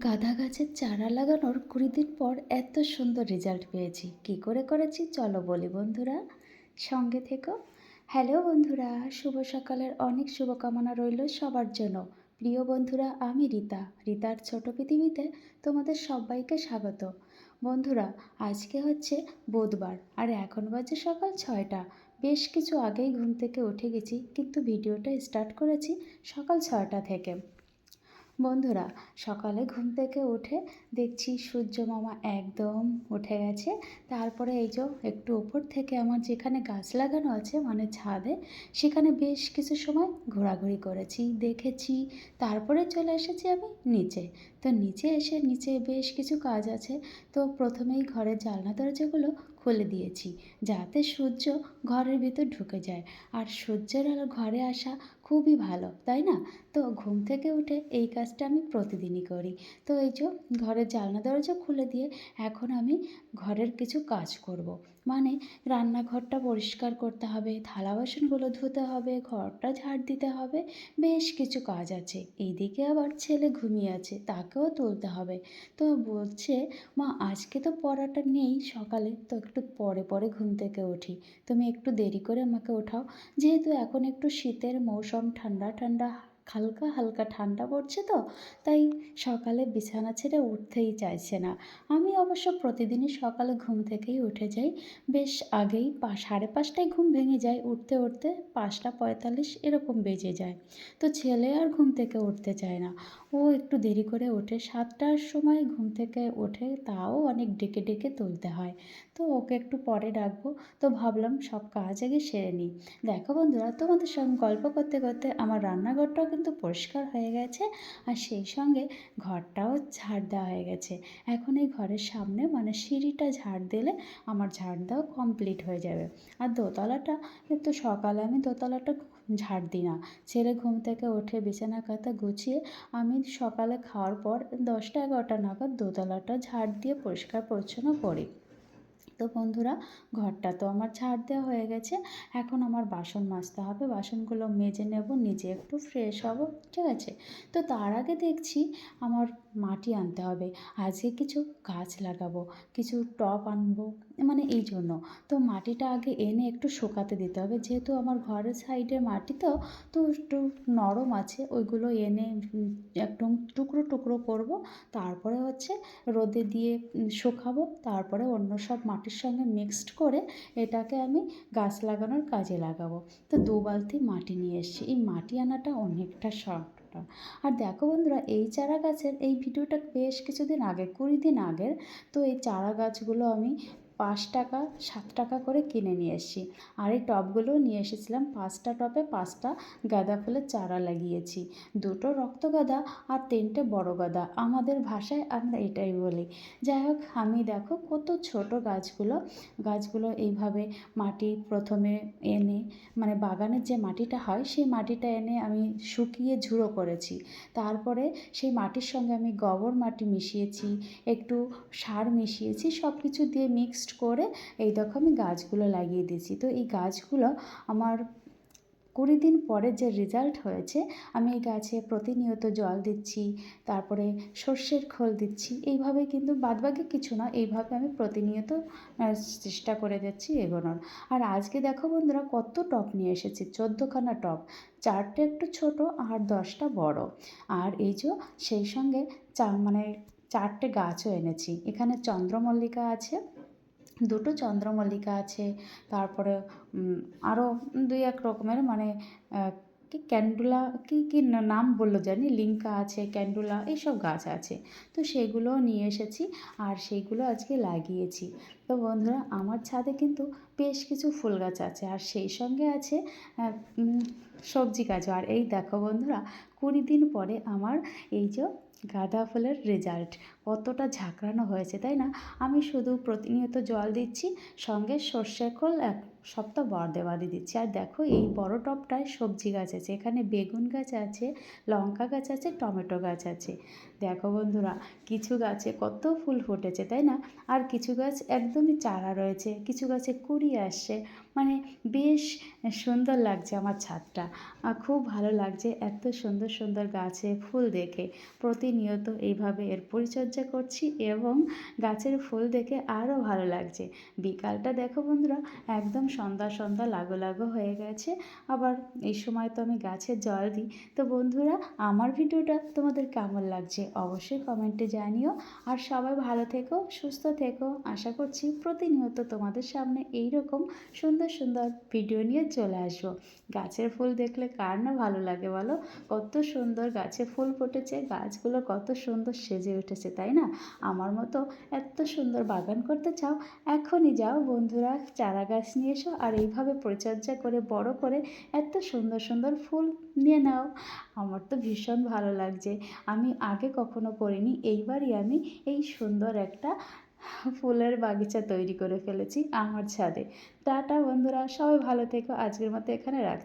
গাঁদা গাছের চারা লাগানোর 20 দিন পর এত সুন্দর রেজাল্ট পেয়েছি। কি করে করেছি চলো বলি বন্ধুরা, সঙ্গে থেকো। হ্যালো বন্ধুরা, শুভ সকালের অনেক শুভকামনা রইল সবার জন্য। প্রিয় বন্ধুরা, আমি রিতার ছোট পৃথিবীতে তোমাদের সবাইকে স্বাগত। বন্ধুরা, আজকে হচ্ছে বুধবার আর এখন বাজে সকাল 6টা। বেশ কিছু আগেই ঘুম থেকে উঠে গেছি, কিন্তু ভিডিওটা স্টার্ট করেছি সকাল 6টা থেকে। বন্ধুরা, সকালে ঘুম থেকে উঠে দেখছি সূর্য মামা একদম উঠে গেছে। তারপরে এই যে একটু ওপর থেকে আমার যেখানে গাছ লাগানো আছে মানে ছাদে, সেখানে বেশ কিছু সময় ঘোরাঘুরি করেছি, দেখেছি। তারপরে চলে এসেছি আমি নিচে। তো নিচে এসে নিচে বেশ কিছু কাজ আছে। তো প্রথমেই ঘরের জানলা দরজাগুলো খুলে দিয়েছি, যাতে সূর্য ঘরের ভিতর ঢুকে যায়। আর সূর্যের আলো ঘরে আসা খুবই ভালো, তাই না? তো ঘুম থেকে উঠে এই কাজটা আমি প্রতিদিনই করি। তো এই যে ঘরের জানলা দরজা খুলে দিয়ে এখন আমি ঘরের কিছু কাজ করব। মানে রান্নাঘরটা পরিষ্কার করতে হবে, থালা বাসনগুলো ধুতে হবে, ঘরটা ঝাড় দিতে হবে, বেশ কিছু কাজ আছে। এইদিকে আবার ছেলে ঘুমিয়ে আছে, তাকেও তুলতে হবে। তো বলছে, মা আজকে তো পড়াটা নেই সকালে, তো একটু পরে পরে ঘুম থেকে উঠি, তুমি একটু দেরি করে আমাকে ওঠাও। যেহেতু এখন একটু শীতের মৌসুম, ঠান্ডা ঠান্ডা হালকা হালকা ঠান্ডা পড়ছে, তো তাই সকালে বিছানা ছেড়ে উঠতেই চাইছে না। আমি অবশ্য প্রতিদিনই সকালে ঘুম থেকেই উঠে যাই, বেশ আগেই 5:30টায় ঘুম ভেঙে যায়, উঠতে উঠতে 5:45 এরকম বেজে যায়। তো ছেলে আর ঘুম থেকে উঠতে চায় না, ও একটু দেরি করে ওঠে, 7টার সময় ঘুম থেকে ওঠে, তাও অনেক ডেকে ডেকে তুলতে হয়। তো ওকে একটু পরে ডাকবো। তো ভাবলাম সব কাজ আগে সেরে নিই। দেখো বন্ধুরা, তোমাদের সঙ্গে গল্প করতে করতে আমার রান্নাঘরটাও কিন্তু পরিষ্কার হয়ে গেছে, আর সেই সঙ্গে ঘরটাও ঝাড় দেওয়া হয়ে গেছে। এখন এই ঘরের সামনে মানে সিঁড়িটা ঝাড় দিলে আমার ঝাড় দেওয়া কমপ্লিট হয়ে যাবে। আর দোতলাটা, তো সকালে আমি দোতলাটা ঝাড় দিই না। ছেলে ঘুম থেকে উঠে বিছানা কাঁথা গুছিয়ে আমি সকালে খাওয়ার পর 10টা 11টা নাগাদ দোতলাটা ঝাড় দিয়ে পরিষ্কার পরিচ্ছন্ন করি। তো বন্ধুরা, ঘরটা তো আমার ঝাড় দেওয়া হয়ে গেছে। এখন আমার বাসন মাজতে হবে, বাসনগুলো মেজে নেব, নিজে একটু ফ্রেশ হব, ঠিক আছে? তো তার আগে দেখছি আমার মাটি আনতে হবে। আজকে কিছু গাছ লাগাবো, কিছু টব আনবো, মানে এই জন্য। তো মাটিটা আগে এনে একটু শুকাতে দিতে হবে, যেহেতু আমার ঘরের সাইডের মাটি, তো একটু নরম আছে। ওইগুলো এনে একদম টুকরো টুকরো করব। তারপরে হচ্ছে রোদে দিয়ে শুকাবো। তারপরে অন্য সব মাটির সঙ্গে মিক্সড করে এটাকে আমি গাছ লাগানোর কাজে লাগাবো। তো 2 বালতি মাটি নিয়ে এসেছি। এই মাটি আনাটা অনেকটা শক্ত। আর দেখো বন্ধুরা, এই চারা গাছের এই ভিডিওটা বেশ কিছুদিন আগে, 20 দিন আগের। তো এই চারা গাছগুলো আমি 5 টাকা 7 টাকা করে কিনে নিয়ে এসেছি। আর এই টবগুলোও নিয়ে এসেছিলাম। 5টা টবে 5টা গাঁদা ফুলের চারা লাগিয়েছি। 2টো রক্তগাঁদা আর 3টে বড় গাঁদা, আমাদের ভাষায় আমরা এটাই বলি। যাই হোক, আমি দেখো কত ছোট গাছগুলো এইভাবে মাটি প্রথমে এনে, মানে বাগানের যে মাটিটা হয় সেই মাটিটা এনে আমি শুকিয়ে ঝুড়ো করেছি। তারপরে সেই মাটির সঙ্গে আমি গোবর মাটি মিশিয়েছি, একটু সার মিশিয়েছি, সব কিছু দিয়ে মিক্সড করে এই দেখো আমি গাছগুলো লাগিয়ে দিয়েছি। তো এই গাছগুলো আমার 20 দিন পরে যে রেজাল্ট হয়েছে, আমি এই গাছে প্রতিনিয়ত জল দিচ্ছি, তারপরে সর্ষের খোল দিচ্ছি। এইভাবে কিন্তু বাদবাকি কিছু না, এইভাবে আমি প্রতিনিয়ত চেষ্টা করে যাচ্ছি এগোনোর। আর আজকে দেখো বন্ধুরা, কত টব নিয়ে এসেছি, 14খানা টব। 4টে একটু ছোট আর 10টা বড়। আর এই যে সেই সঙ্গে মানে 4টে গাছও এনেছি। এখানে চন্দ্রমল্লিকা আছে, 2টো চন্দ্রমল্লিকা আছে, তারপরে আরও 2-1 রকমের, মানে কি ক্যান্ডুলা, কি নাম বললো জানি, লিঙ্কা আছে, ক্যান্ডুলা, এইসব গাছ আছে। তো সেগুলোও নিয়ে এসেছি আর সেইগুলো আজকে লাগিয়েছি। তো বন্ধুরা, আমার ছাদে কিন্তু বেশ কিছু ফুল গাছ আছে, আর সেই সঙ্গে আছে সবজি গাছও। আর এই দেখো বন্ধুরা, 20 দিন পরে আমার এই যে গাঁদা ফুলের রেজাল্ট কতটা ঝাঁকড়ানো হয়েছে, তাই না? আমি শুধু প্রতিনিয়ত জল দিচ্ছি, সঙ্গে সর্ষে খোল 1 সপ্তাহ বাদে দিচ্ছি। আর দেখো, এই বড় টবটায় সবজি গাছ আছে, এখানে বেগুন গাছ আছে, লঙ্কা গাছ আছে, টমেটো গাছ আছে। দেখো বন্ধুরা, কিছু গাছে কত ফুল ফুটেছে তাই না? আর কিছু গাছ একদমই চারা রয়েছে, কিছু গাছে কুঁড়ি আসছে। মানে বেশ সুন্দর লাগছে আমার ছাদটা। খুব ভালো লাগছে এত সুন্দর সুন্দর গাছে ফুল দেখে। প্রতিনিয়ত এইভাবে এর পরিচর্যা করছি এবং গাছের ফুল দেখে আরও ভালো লাগছে। বিকালটা দেখো বন্ধুরা, একদম সন্ধ্যা সন্ধ্যা লাগো লাগো হয়ে গেছে। আবার এই সময় তো আমি গাছে জল দিই। তো বন্ধুরা, আমার ভিডিওটা তোমাদের কেমন লাগছে অবশ্যই কমেন্টে জানিও। আর সবাই ভালো থেকো, সুস্থ থেকো। আশা করছি প্রতিনিয়ত তোমাদের সামনে এই রকম সুন্দর সুন্দর ভিডিও নিয়ে চলে আসবো। গাছের ফুল দেখলে কার না ভালো লাগে বলো? কত সুন্দর গাছে ফুল ফুটেছে, গাছগুলো কত সুন্দর সেজে উঠেছে তাই না? আমার মতো এত সুন্দর বাগান করতে চাও? এখনই যাও বন্ধুরা, চারা গাছ নিয়ে এসো আর এইভাবে পরিচর্যা করে বড় করে এত সুন্দর সুন্দর ফুল নিয়ে নাও। আমার তো ভীষণ ভালো লাগছে। আমি আগে কখনো করিনি, এইবারই আমি এই সুন্দর একটা ফুলের বাগিচা তৈরি করে ফেলেছি আমার ছাদে। টাটা বন্ধুরা, সবাই ভালো থেকো। আজকের মতো এখানে রাখছি।